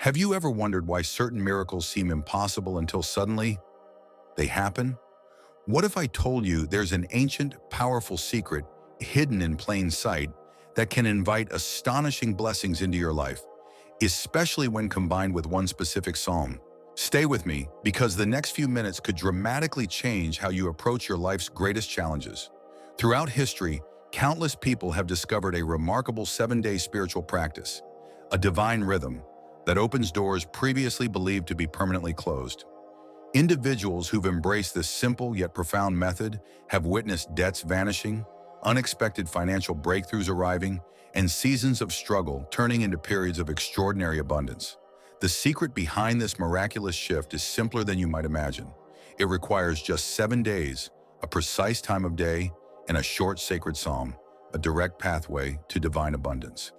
Have you ever wondered why certain miracles seem impossible until suddenly they happen? What if I told you there's an ancient, powerful secret hidden in plain sight that can invite astonishing blessings into your life, especially when combined with one specific psalm? Stay with me, because the next few minutes could dramatically change how you approach your life's greatest challenges. Throughout history, countless people have discovered a remarkable 7-day spiritual practice, a divine rhythm that opens doors previously believed to be permanently closed. Individuals who've embraced this simple yet profound method have witnessed debts vanishing, unexpected financial breakthroughs arriving, and seasons of struggle turning into periods of extraordinary abundance. The secret behind this miraculous shift is simpler than you might imagine. It requires just 7 days, a precise time of day, and a short sacred psalm, a direct pathway to divine abundance.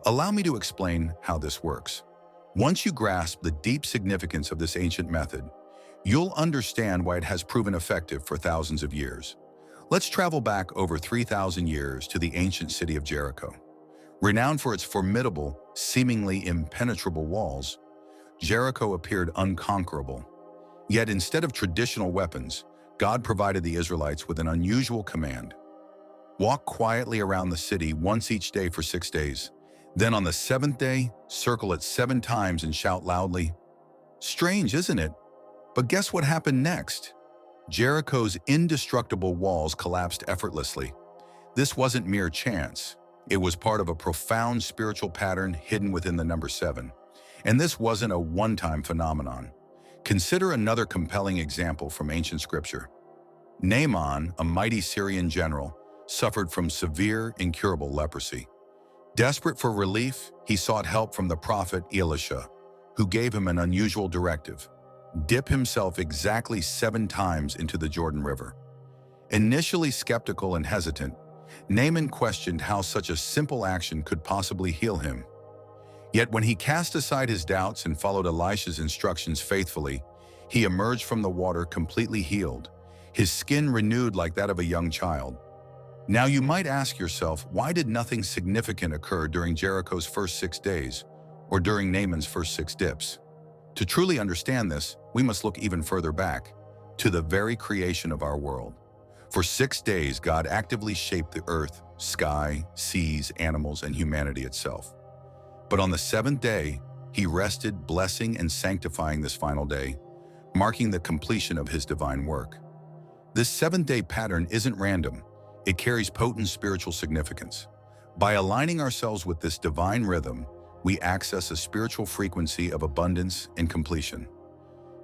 Allow me to explain how this works. Once you grasp the deep significance of this ancient method, you'll understand why it has proven effective for thousands of years. Let's travel back over 3,000 years to the ancient city of Jericho. Renowned for its formidable, seemingly impenetrable walls, Jericho appeared unconquerable. Yet instead of traditional weapons, God provided the Israelites with an unusual command. Walk quietly around the city once each day for 6 days. Then on the 7th day, circle it 7 times and shout loudly. Strange, isn't it? But guess what happened next? Jericho's indestructible walls collapsed effortlessly. This wasn't mere chance. It was part of a profound spiritual pattern hidden within the number 7. And this wasn't a one-time phenomenon. Consider another compelling example from ancient scripture. Naaman, a mighty Syrian general, suffered from severe, incurable leprosy. Desperate for relief, he sought help from the prophet Elisha, who gave him an unusual directive: dip himself exactly 7 times into the Jordan River. Initially skeptical and hesitant, Naaman questioned how such a simple action could possibly heal him. Yet when he cast aside his doubts and followed Elisha's instructions faithfully, he emerged from the water completely healed, his skin renewed like that of a young child. Now you might ask yourself, why did nothing significant occur during Jericho's first 6 days, or during Naaman's first 6 dips? To truly understand this, we must look even further back, to the very creation of our world. For 6 days, God actively shaped the earth, sky, seas, animals, and humanity itself. But on the 7th day, he rested, blessing and sanctifying this final day, marking the completion of his divine work. This 7th-day pattern isn't random. It carries potent spiritual significance. By aligning ourselves with this divine rhythm, we access a spiritual frequency of abundance and completion.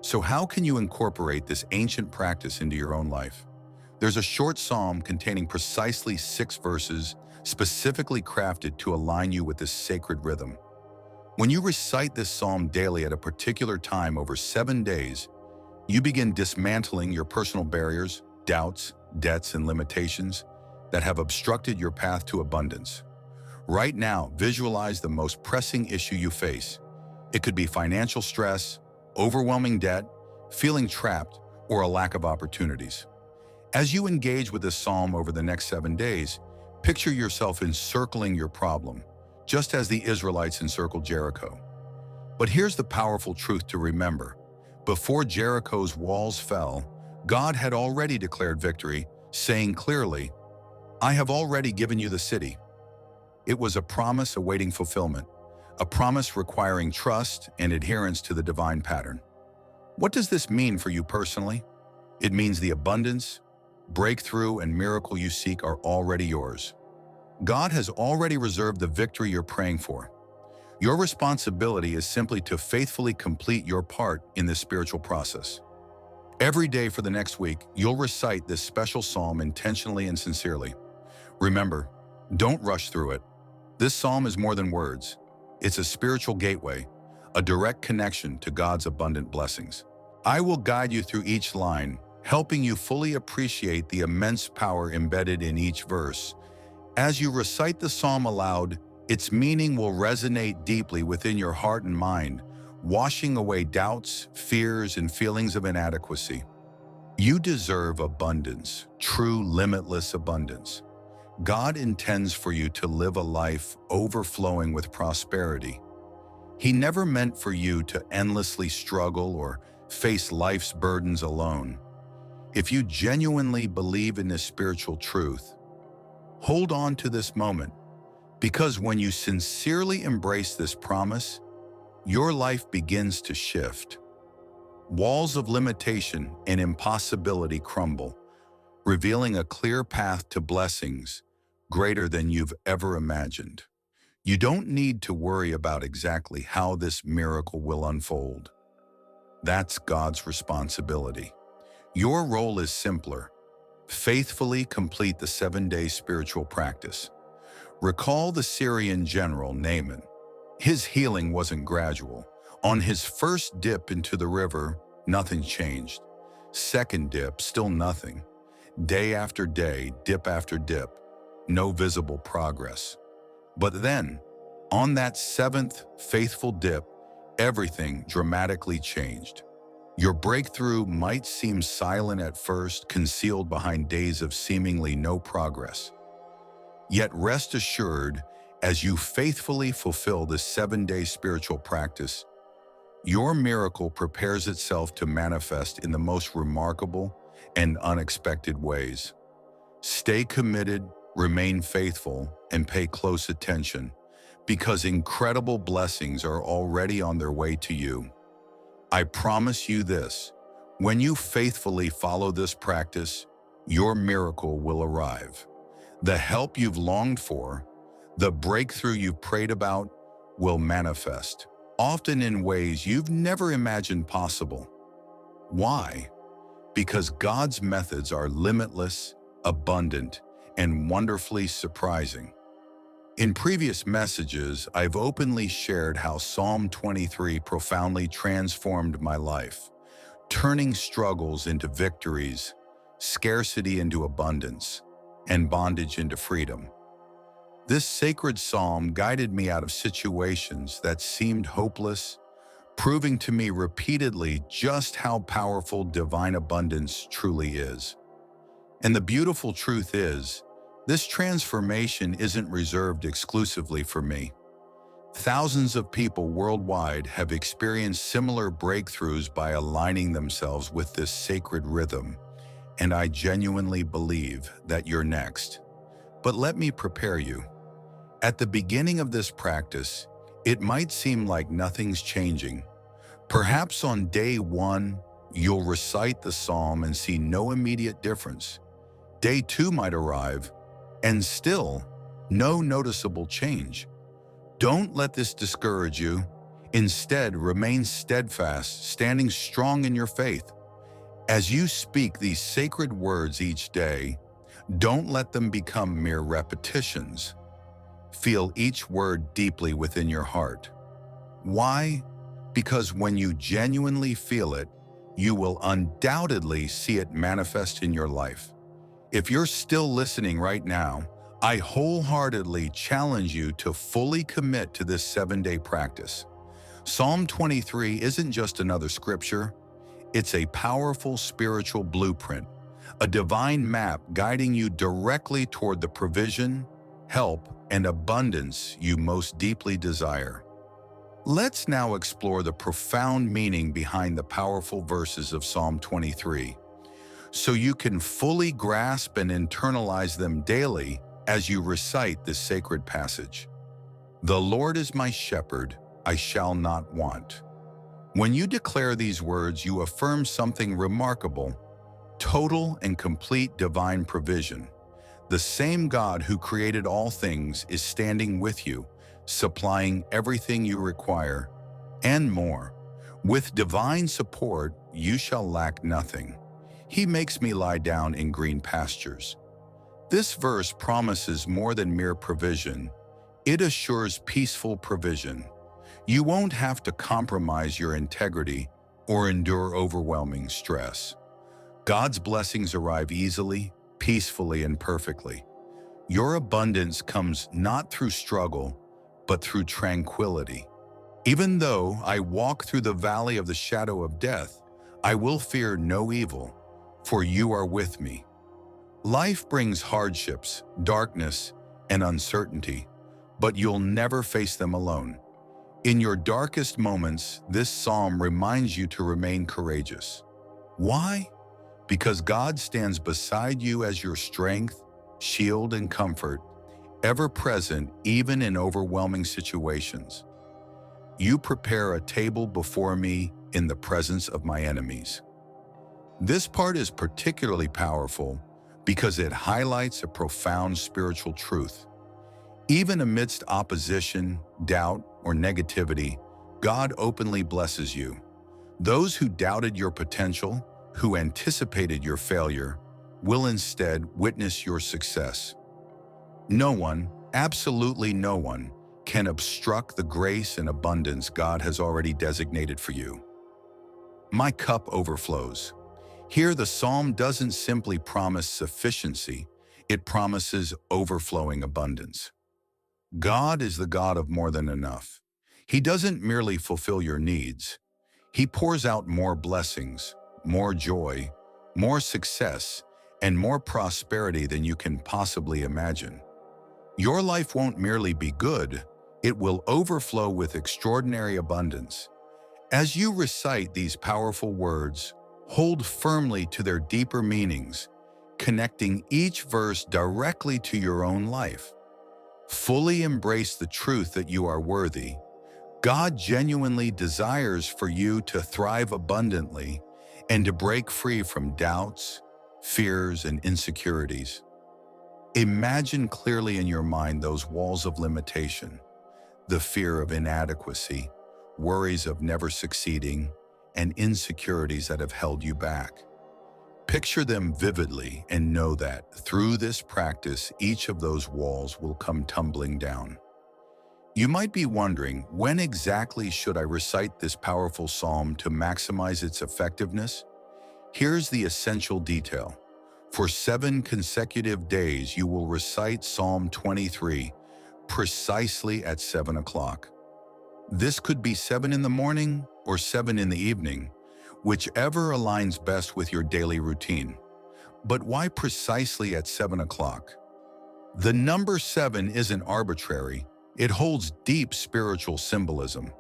So how can you incorporate this ancient practice into your own life? There's a short psalm containing precisely 6 verses, specifically crafted to align you with this sacred rhythm. When you recite this psalm daily at a particular time over 7 days, you begin dismantling your personal barriers, doubts, debts, and limitations that have obstructed your path to abundance. Right now, visualize the most pressing issue you face. It could be financial stress, overwhelming debt, feeling trapped, or a lack of opportunities. As you engage with this psalm over the next 7 days, picture yourself encircling your problem, just as the Israelites encircled Jericho. But here's the powerful truth to remember. Before Jericho's walls fell, God had already declared victory, saying clearly, "I have already given you the city." It was a promise awaiting fulfillment, a promise requiring trust and adherence to the divine pattern. What does this mean for you personally? It means the abundance, breakthrough, and miracle you seek are already yours. God has already reserved the victory you're praying for. Your responsibility is simply to faithfully complete your part in this spiritual process. Every day for the next week, you'll recite this special psalm intentionally and sincerely. Remember, don't rush through it. This psalm is more than words. It's a spiritual gateway, a direct connection to God's abundant blessings. I will guide you through each line, helping you fully appreciate the immense power embedded in each verse. As you recite the psalm aloud, its meaning will resonate deeply within your heart and mind, washing away doubts, fears, and feelings of inadequacy. You deserve abundance, true limitless abundance. God intends for you to live a life overflowing with prosperity. He never meant for you to endlessly struggle or face life's burdens alone. If you genuinely believe in this spiritual truth, hold on to this moment, because when you sincerely embrace this promise, your life begins to shift. Walls of limitation and impossibility crumble, revealing a clear path to blessings greater than you've ever imagined. You don't need to worry about exactly how this miracle will unfold. That's God's responsibility. Your role is simpler. Faithfully complete the 7-day spiritual practice. Recall the Syrian general Naaman. His healing wasn't gradual. On his first dip into the river, nothing changed. Second dip, still nothing. Day after day, dip after dip, no visible progress. But then, on that 7th faithful dip, everything dramatically changed. Your breakthrough might seem silent at first, concealed behind days of seemingly no progress. Yet rest assured, as you faithfully fulfill this 7-day spiritual practice, your miracle prepares itself to manifest in the most remarkable and unexpected ways. Stay committed, remain faithful, and pay close attention, because incredible blessings are already on their way to you. I promise you this: when you faithfully follow this practice, your miracle will arrive. The help you've longed for, the breakthrough you've prayed about, will manifest, often in ways you've never imagined possible. Why? Because God's methods are limitless, abundant, and wonderfully surprising. In previous messages, I've openly shared how Psalm 23 profoundly transformed my life, turning struggles into victories, scarcity into abundance, and bondage into freedom. This sacred psalm guided me out of situations that seemed hopeless, proving to me repeatedly just how powerful divine abundance truly is. And the beautiful truth is, this transformation isn't reserved exclusively for me. Thousands of people worldwide have experienced similar breakthroughs by aligning themselves with this sacred rhythm, and I genuinely believe that you're next. But let me prepare you. At the beginning of this practice, it might seem like nothing's changing. Perhaps on day 1, you'll recite the psalm and see no immediate difference. Day 2 might arrive, and still, no noticeable change. Don't let this discourage you. Instead, remain steadfast, standing strong in your faith. As you speak these sacred words each day, don't let them become mere repetitions. Feel each word deeply within your heart. Why? Because when you genuinely feel it, you will undoubtedly see it manifest in your life. If you're still listening right now, I wholeheartedly challenge you to fully commit to this 7-day practice. Psalm 23 isn't just another scripture. It's a powerful spiritual blueprint, a divine map guiding you directly toward the provision, help, and abundance you most deeply desire. Let's now explore the profound meaning behind the powerful verses of Psalm 23, so you can fully grasp and internalize them daily as you recite this sacred passage. The Lord is my shepherd, I shall not want. When you declare these words, you affirm something remarkable: total and complete divine provision. The same God who created all things is standing with you, supplying everything you require, and more. With divine support, you shall lack nothing. He makes me lie down in green pastures. This verse promises more than mere provision. It assures peaceful provision. You won't have to compromise your integrity or endure overwhelming stress. God's blessings arrive easily, peacefully, and perfectly. Your abundance comes not through struggle, but through tranquility. Even though I walk through the valley of the shadow of death, I will fear no evil, for you are with me. Life brings hardships, darkness, and uncertainty, but you'll never face them alone. In your darkest moments, this psalm reminds you to remain courageous. Why? Because God stands beside you as your strength, shield, and comfort, ever present even in overwhelming situations. You prepare a table before me in the presence of my enemies. This part is particularly powerful because it highlights a profound spiritual truth. Even amidst opposition, doubt, or negativity, God openly blesses you. Those who doubted your potential, who anticipated your failure, will instead witness your success. No one, absolutely no one, can obstruct the grace and abundance God has already designated for you. My cup overflows. Here, the psalm doesn't simply promise sufficiency, it promises overflowing abundance. God is the God of more than enough. He doesn't merely fulfill your needs. He pours out more blessings, more joy, more success, and more prosperity than you can possibly imagine. Your life won't merely be good, it will overflow with extraordinary abundance. As you recite these powerful words, hold firmly to their deeper meanings, connecting each verse directly to your own life. Fully embrace the truth that you are worthy. God genuinely desires for you to thrive abundantly and to break free from doubts, fears, and insecurities. Imagine clearly in your mind those walls of limitation, the fear of inadequacy, worries of never succeeding, and insecurities that have held you back. Picture them vividly and know that through this practice, each of those walls will come tumbling down. You might be wondering, when exactly should I recite this powerful psalm to maximize its effectiveness? Here's the essential detail. For 7 consecutive days, you will recite Psalm 23 precisely at 7 o'clock. This could be 7 in the morning or 7 in the evening, whichever aligns best with your daily routine. But why precisely at 7 o'clock? The number 7 isn't arbitrary. It holds deep spiritual symbolism.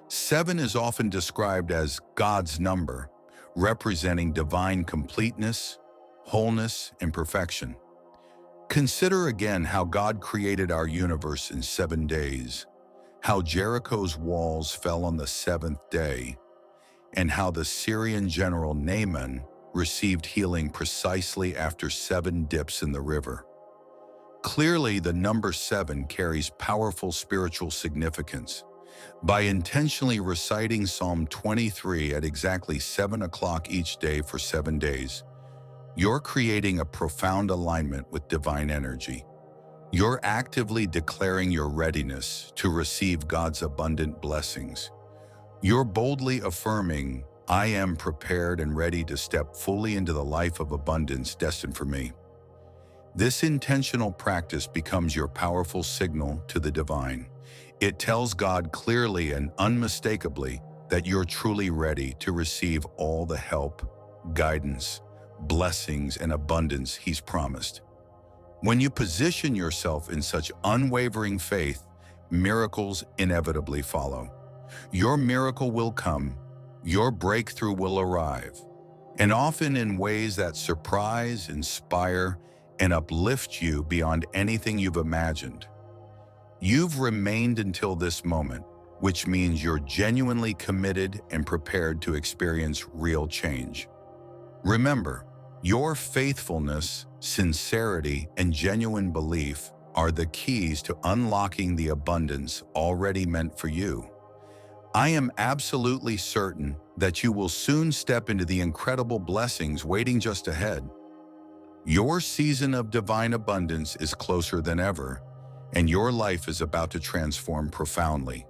7 is often described as God's number, representing divine completeness, wholeness, and perfection. Consider again how God created our universe in 7 days, how Jericho's walls fell on the 7th day, and how the Syrian general Naaman received healing precisely after 7 dips in the river. Clearly, the number 7 carries powerful spiritual significance. By intentionally reciting Psalm 23 at exactly 7 o'clock each day for 7 days, you're creating a profound alignment with divine energy. You're actively declaring your readiness to receive God's abundant blessings. You're boldly affirming, "I am prepared and ready to step fully into the life of abundance destined for me." This intentional practice becomes your powerful signal to the divine. It tells God clearly and unmistakably that you're truly ready to receive all the help, guidance, blessings, and abundance He's promised. When you position yourself in such unwavering faith, miracles inevitably follow. Your miracle will come, your breakthrough will arrive, and often in ways that surprise, inspire, and uplift you beyond anything you've imagined. You've remained until this moment, which means you're genuinely committed and prepared to experience real change. Remember, your faithfulness, sincerity, and genuine belief are the keys to unlocking the abundance already meant for you. I am absolutely certain that you will soon step into the incredible blessings waiting just ahead. Your season of divine abundance is closer than ever, and your life is about to transform profoundly.